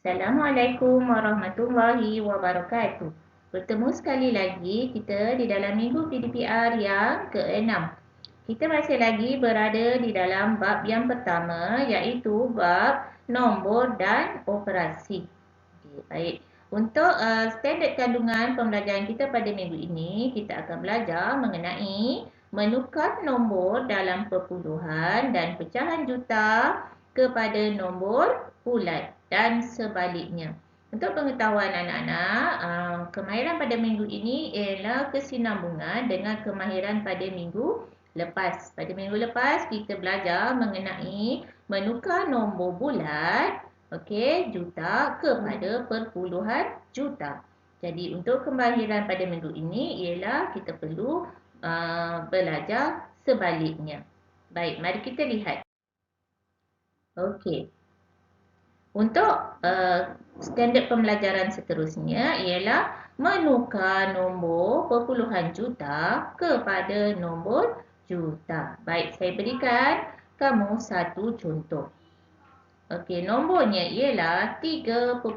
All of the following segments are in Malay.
Assalamualaikum warahmatullahi wabarakatuh. Bertemu sekali lagi kita di dalam minggu PDPR yang ke-6. Kita masih lagi berada di dalam bab yang pertama, iaitu bab nombor dan operasi. Okey, baik. Untuk standard kandungan pembelajaran kita pada minggu ini, kita akan belajar mengenai menukar nombor dalam perpuluhan dan pecahan juta kepada nombor bulat dan sebaliknya. Untuk pengetahuan anak-anak, kemahiran pada minggu ini ialah kesinambungan dengan kemahiran pada minggu lepas. Pada minggu lepas kita belajar mengenai menukar nombor bulat, okey, juta kepada perpuluhan juta. Jadi untuk kemahiran pada minggu ini ialah kita perlu belajar sebaliknya. Baik, mari kita lihat. Okey. Untuk standard pembelajaran seterusnya ialah menukar nombor perpuluhan juta kepada nombor juta. Baik, saya berikan kamu satu contoh. Okey, nombornya ialah 3.45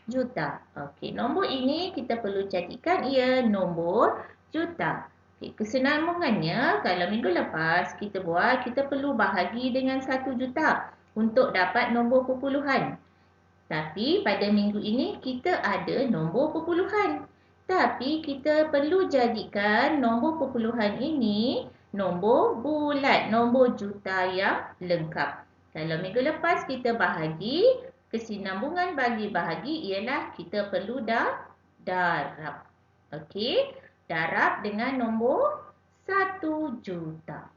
juta. Okey, nombor ini kita perlu jadikan ia nombor juta. Okey, kesinambungannya kalau minggu lepas kita buat, kita perlu bahagi dengan 1 juta untuk dapat nombor perpuluhan. Tapi pada minggu ini kita ada nombor perpuluhan. Tapi kita perlu jadikan nombor perpuluhan ini nombor bulat, nombor juta yang lengkap. Kalau minggu lepas kita bahagi, kesinambungan bagi bahagi ialah kita perlu darab. Okey, darab dengan nombor 1 juta.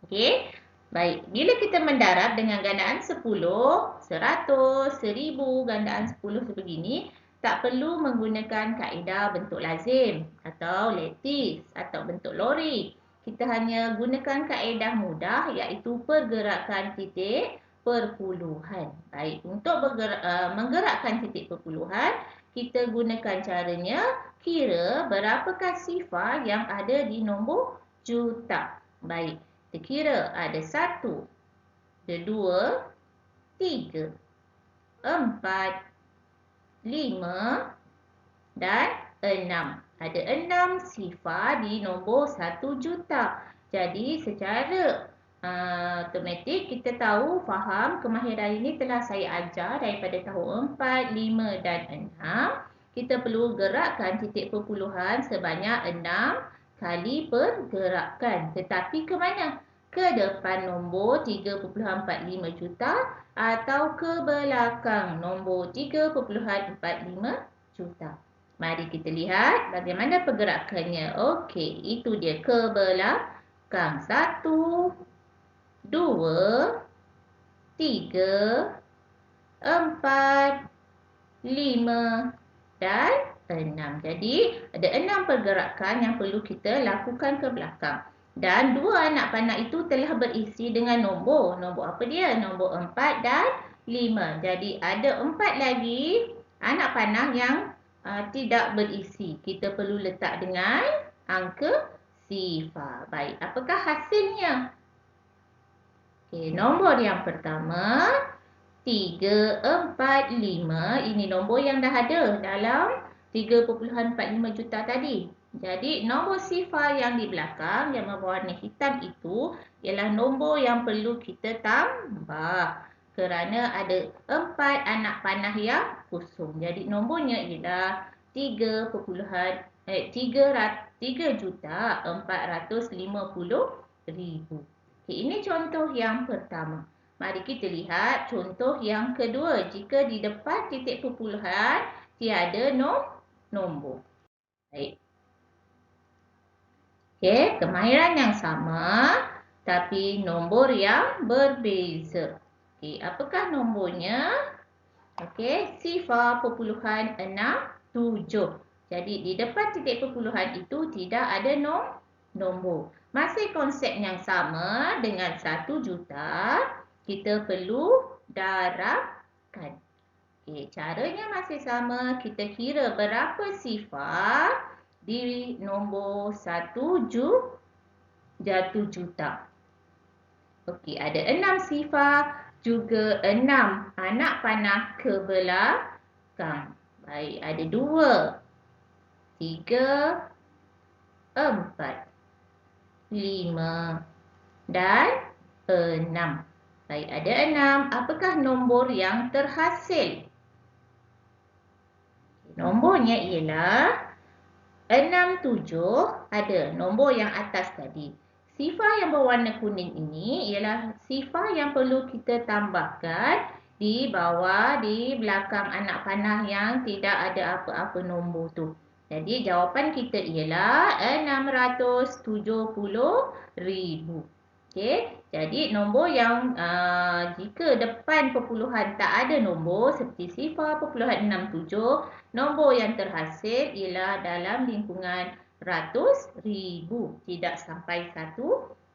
Okey. Baik, bila kita mendarab dengan gandaan 10, 100, 1000, gandaan 10 sebegini, tak perlu menggunakan kaedah bentuk lazim atau lattice atau bentuk lori. Kita hanya gunakan kaedah mudah iaitu pergerakan titik perpuluhan. Baik, untuk menggerakkan titik perpuluhan, kita gunakan caranya kira berapakah sifar yang ada di nombor juta. Baik. Kita kira ada 1, ada 2, 3, 4, 5 dan 6. Ada 6 sifar di nombor 1 juta. Jadi secara automatik kita tahu, faham kemahiran ini telah saya ajar daripada tahun 4, 5 dan 6. Kita perlu gerakkan titik perpuluhan sebanyak 6 kali pergerakan. Tetapi ke mana? Ke depan nombor 3.45 juta atau ke belakang nombor 3.45 juta. Mari kita lihat bagaimana pergerakannya. Okey, itu dia ke belakang. 1, 2, 3, 4, 5 dan 6. Jadi ada 6 pergerakan yang perlu kita lakukan ke belakang. Dan 2 anak panah itu telah berisi dengan nombor. Nombor apa dia? Nombor 4 dan 5. Jadi ada 4 lagi anak panah yang tidak berisi. Kita perlu letak dengan angka sifar. Baik, apakah hasilnya? Okey, nombor yang pertama 3, 4, 5. Ini nombor yang dah ada dalam 3.45 juta tadi. Jadi nombor sifar yang di belakang yang berwarna hitam itu ialah nombor yang perlu kita tambah kerana ada 4 anak panah yang kosong. Jadi nombornya ialah 3.450.000. Okey, ini contoh yang pertama. Mari kita lihat contoh yang kedua. Jika di depan titik perpuluhan tiada nombor. Baik. Okey, kemahiran yang sama tapi nombor yang berbeza. Okey, apakah nombornya? Okey, sifar perpuluhan 67. Jadi di depan titik perpuluhan itu tidak ada nombor. Masih konsep yang sama dengan 1 juta. Kita perlu darabkan. Okey, caranya masih sama. Kita kira berapa sifar di nombor 1 juta. Okey, ada 6 sifar. juga 6 anak panah ke belakang. Baik, ada 2, 3, 4, 5 dan 6. Baik, ada 6. Apakah nombor yang terhasil? Nombornya ialah 67, ada nombor yang atas tadi. Sifar yang berwarna kuning ini ialah sifar yang perlu kita tambahkan di bawah, di belakang anak panah yang tidak ada apa-apa nombor tu. Jadi jawapan kita ialah 670,000. Okey, jadi nombor yang jika depan perpuluhan tak ada nombor seperti sifar, perpuluhan 67, nombor yang terhasil ialah dalam lingkungan ratus ribu, tidak sampai 1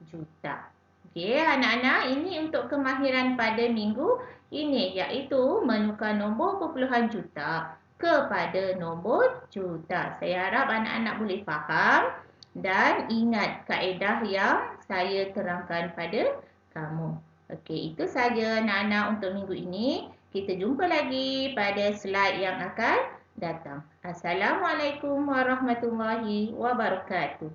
juta. Okey, anak-anak, ini untuk kemahiran pada minggu ini, iaitu menukar nombor perpuluhan juta kepada nombor juta. Saya harap anak-anak boleh faham dan ingat kaedah yang saya terangkan pada kamu. Okey, itu saja anak-anak untuk minggu ini. Kita jumpa lagi pada slide yang akan datang. Assalamualaikum warahmatullahi wabarakatuh.